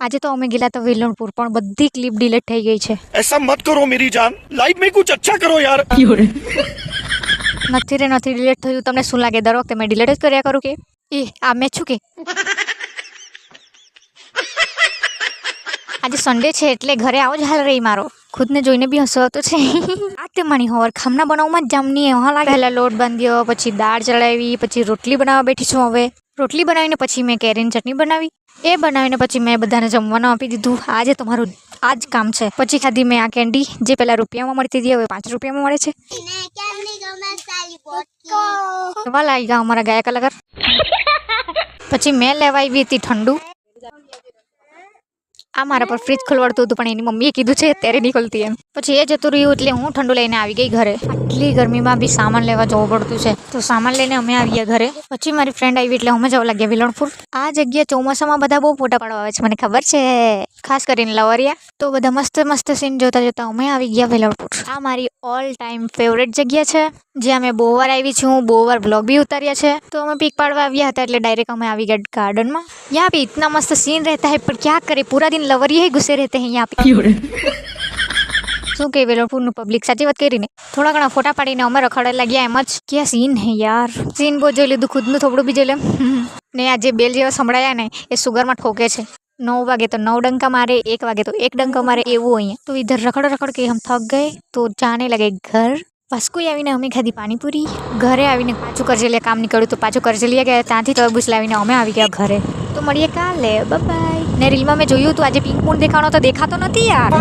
આજે તો અમે ગયેલા તો વેલણપુર પણ બધી ક્લિપ ડિલીટ થઈ ગઈ છે. ऐसा मत करो मेरी जान, लाइफ में कुछ अच्छा करो यार. નથી ડિલીટ થયું. તમને શું લાગે દર વખતે મેં ડિલીટ જ કર્યા કરું કે આ મેં છું કે આજે સન્ડે છે એટલે ઘરે આવો જ હાલ રહી મારો ખુદને જોઈને બી હસવાતો છે. આ તે માણી હોર ખામના બનાવવામાં જ જામની હા લાગે. પહેલા લોટ બાંધ્યો, પછી દાળ ચડાવી, પછી રોટલી બનાવવા બેઠી છું. હવે રોટલી બનાવીને પછી મેં કેરીની ચટણી બનાવી. એ બનાવીને પછી મેં બધાને જમવાનું આપી દીધું. આજે તમારું આ જ કામ છે. પછી ખાધી મેં આ કેન્ડી જે પહેલા રૂપિયામાં મળતી હતી, હવે 5 રૂપિયામાં મળે છે. કેવા લાગી ગયા અમારા ગાયક કલાકાર. પછી મેં લેવા આવી હતી ઠંડુ. આ મારા પર ફ્રીજ ખોલવાડતું હતું પણ એની મમ્મીએ કીધું છે ત્યારે નહીં ખોલતી એમ. પછી એ જતું રહ્યું એટલે હું ઠંડુ લઈને આવી ગઈ ઘરે. આટલી ગરમીમાં બી સામાન લેવા જવું પડતું છે તો સામાન લઈને અમે આવ્યા ઘરે. પછી મારી ફ્રેન્ડ આવી એટલે અમે જવા લાગ્યા વેલણપુર. આ જગ્યા ચોમાસામાં બધા બહુ ફોટા પાડવા આવે છે, મને ખબર છે, ખાસ કરીને લવરિયા. તો બધા મસ્ત મસ્ત સીન જોતા જોતા અમે આવી ગયા વેલણપુર. આ મારી ઓલ ટાઈમ ફેવરેટ જગ્યા છે જ્યાં અમે બહુ વાર આવી છું. બહુ વાર બ્લોગ બી ઉતાર્યા છે. તો અમે પીક પાડવા આવ્યા હતા એટલે ડાયરેક્ટ અમે આવી ગયા ગાર્ડનમાં. यहाँ पे इतना मस्त सीन रहता है पर क्या करे, पूरा दिन लवरिये ही घुसे रहते हैं यहाँ पे. શું કે વેલણપુરનું પબ્લિક સાચી વાત કરી ને. થોડા ઘણા ફોટા પાડીને અમે રખડવા લાગ્યા એમ જ. ક્યાં સીન હે યાર. સીન બહુ જોઈ લીધું, ખુદનું થોડું બી જોઈ લે. ને આ જે બેલ જેવા સંભળાયા ને એ સુગરમાં ઠોકે છે. 9 વાગે તો 9 ડંકા મારે, 1 વાગે તો 1 ડંકા મારે, એવું અહીંયા. તો ઇધર રખડ કે હમ થક ગए તો જાને લગે ઘર. વાસ્કો આવીને અમે ખાધી પાણીપુરી. ઘરે આવીને પાછું કરજેલિયા કામ નીકળ્યું તો પાછું કરજેલિયા ગયા. ત્યાંથી તરબૂચ લાવીને અમે આવી ગયા ઘરે. તો મળીએ કાલે, બાય. ને રીલમાં મેં જોયું હતું આજે પિંક મૂન દેખાણો તો દેખાતો નથી યાર.